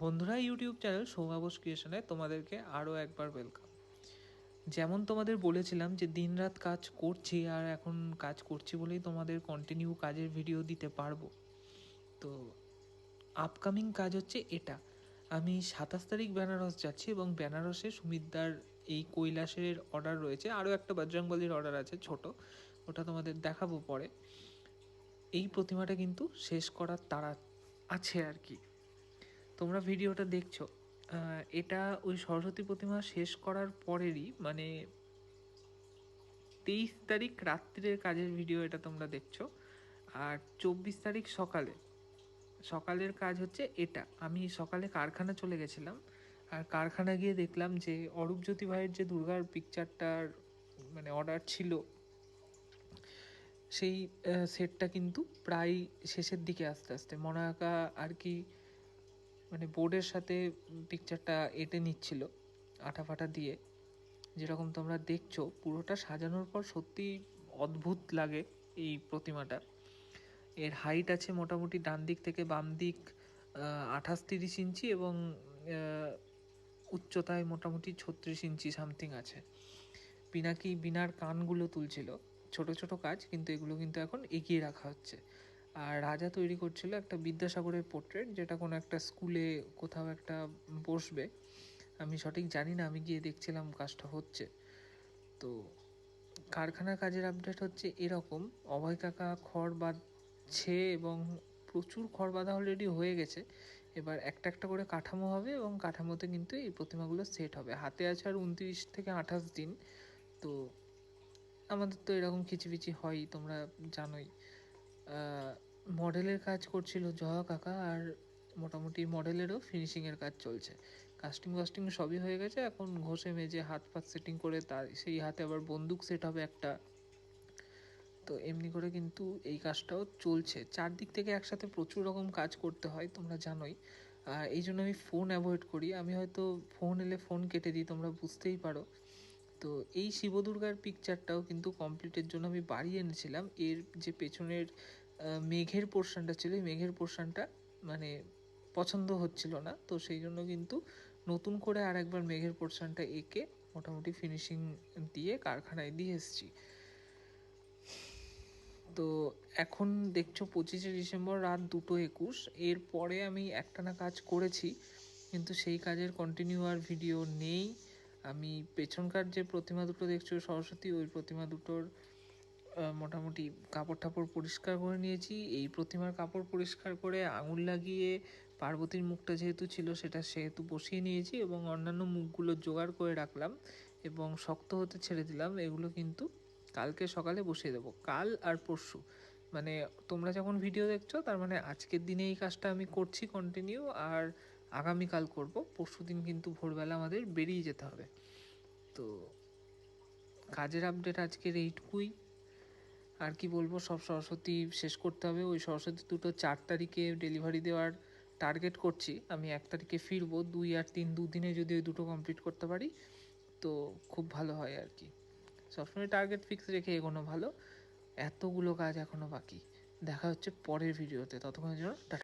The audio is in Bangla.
বন্ধুরা, ইউটিউব চ্যানেল সৌম্যাবোস ক্রিয়েশনে তোমাদেরকে আরও একবার ওয়েলকাম। যেমন তোমাদের বলেছিলাম যে দিনরাত কাজ করছি, আর এখন কাজ করছি বলেই তোমাদের কন্টিনিউ কাজের ভিডিও দিতে পারবো। তো আপকামিং কাজ হচ্ছে এটা, আমি 27 তারিখ বেনারস যাচ্ছি এবং বেনারসে সুমিতদার এই কৈলাসের অর্ডার রয়েছে, আরও একটা বজরংবলীর অর্ডার আছে ছোট, ওটা তোমাদের দেখাবো পরে। এই প্রতিমাটা কিন্তু শেষ করার তাড়া আছে আর কি। তোমরা ভিডিওটা দেখছো, এটা ওই সরস্বতী প্রতিমা শেষ করার পরেরই, মানে 23 তারিখ রাত্রির কাজের ভিডিও এটা তোমরা দেখছো। আর 24 তারিখ সকালের কাজ হচ্ছে এটা। আমি সকালে কারখানা চলে গেছিলাম, আর কারখানা গিয়ে দেখলাম যে অরূপজ্যোতি ভাইয়ের যে দুর্গার পিকচারটার মানে অর্ডার ছিল, সেই সেটটা কিন্তু প্রায় শেষের দিকে আস্তে আস্তে মনাকা আর কি, মানে বোর্ডের সাথে পিকচারটা এঁটে নিচ্ছিল আঠা ফাটা দিয়ে। যেরকম তোমরা দেখছো পুরোটা সাজানোর পর সত্যি অদ্ভুত লাগে এই প্রতিমাটা। এর হাইট আছে মোটামুটি ডান দিক থেকে বাম দিক 28-30 ইঞ্চি এবং উচ্চতায় মোটামুটি 36 ইঞ্চি সামথিং আছে। পিনাকি বিনার কানগুলো তুলছিল, ছোট ছোট কাজ, কিন্তু এগুলো কিন্তু এখন এগিয়ে রাখা হচ্ছে। আর রাজা তৈরি করছিল একটা বিদ্যাসাগরের পোর্ট্রেট, যেটা কোনো একটা স্কুলে কোথাও একটা বসবে। আমি সঠিক জানি না, আমি গিয়ে দেখছিলাম কাজটা হচ্ছে। তো কারখানার কাজের আপডেট হচ্ছে এরকম, অভয় কাকা খড় বাঁধছে এবং প্রচুর খড় বাঁধা অলরেডি হয়ে গেছে। এবার একটা একটা করে কাঠামো হবে এবং কাঠামোতে কিন্তু এই প্রতিমাগুলো সেট হবে। হাতে আছে আর 29 থেকে 28 দিন। তো আমাদের তো এরকম খিচিবিচি হয়ই, তোমরা জানোই। মডেলের কাজ করছিল জয়া কাকা, আর মোটামুটি মডেলেরও ফিনিশিংয়ের কাজ চলছে। কাস্টিং সবই হয়ে গেছে, এখন ঘষে মেজে হাত ফাত সেটিং করে তার সেই হাতে আবার বন্দুক সেট হবে একটা। তো এমনি করে কিন্তু এই কাজটাও চলছে, চারদিক থেকে একসাথে প্রচুর রকম কাজ করতে হয়, তোমরা জানোই। এই জন্য আমি ফোন অ্যাভয়েড করি, আমি হয়তো ফোন এলে ফোন কেটে দিই, তোমরা বুঝতেই পারো। তো এই শিবদুর্গার পিকচারটাও কিন্তু কমপ্লিটের জন্য আমি বাড়িয়ে এনেছিলাম। এর যে পেছনের মেঘের পোর্শনটা ছিল, এই মেঘের পোর্শনটা মানে পছন্দ হচ্ছিল না, তো সেই জন্য কিন্তু নতুন করে আর একবার মেঘের পোর্শনটা এঁকে মোটামুটি ফিনিশিং দিয়ে কারখানায় দিয়ে এসেছি। তো এখন দেখছো 25শে ডিসেম্বর রাত 2:21, এরপরে আমি একটানা কাজ করেছি, কিন্তু সেই কাজের কন্টিনিউ আর ভিডিও নেই। আমি পেছনকার যে প্রতিমা দুটো দেখছো সরস্বতী, ওই প্রতিমা দুটোর মোটামুটি কাপড় টাপড় পরিষ্কার করে নিয়েছি। এই প্রতিমার কাপড় পরিষ্কার করে আঙুল লাগিয়ে পার্বতীর মুখটা যেহেতু ছিল সেটা সেহেতু বসিয়ে নিয়েছি, এবং অন্যান্য মুখগুলো জোগাড় করে রাখলাম এবং শক্ত হতে ছেড়ে দিলাম। এগুলো কিন্তু কালকে সকালে বসিয়ে দেবো, কাল আর পরশু। মানে তোমরা যখন ভিডিও দেখছো তার মানে আজকের দিনে এই কাজটা আমি করছি কন্টিনিউ, আর আগামীকাল করব। পরশু দিন কিন্তু ভোরবেলা আমাদের বেরিয়ে যেতে হবে। তো কাজের আপডেট আজকের এইটুকুই। আর কি বলবো, সব সরস্বতী শেষ করতে হবে। ওই সরস্বতী দুটো 4 তারিখে ডেলিভারি দেওয়ার টার্গেট করছি। আমি 1 তারিখে ফিরবো, 2 আর 3 দুদিনে যদি ওই দুটো কমপ্লিট করতে পারি তো খুব ভালো হয় আর কি। সবসময় টার্গেট ফিক্স রেখে এগোনো ভালো। এতগুলো কাজ এখনও বাকি। দেখা হচ্ছে পরের ভিডিওতে, ততক্ষণের জন্য টাটা।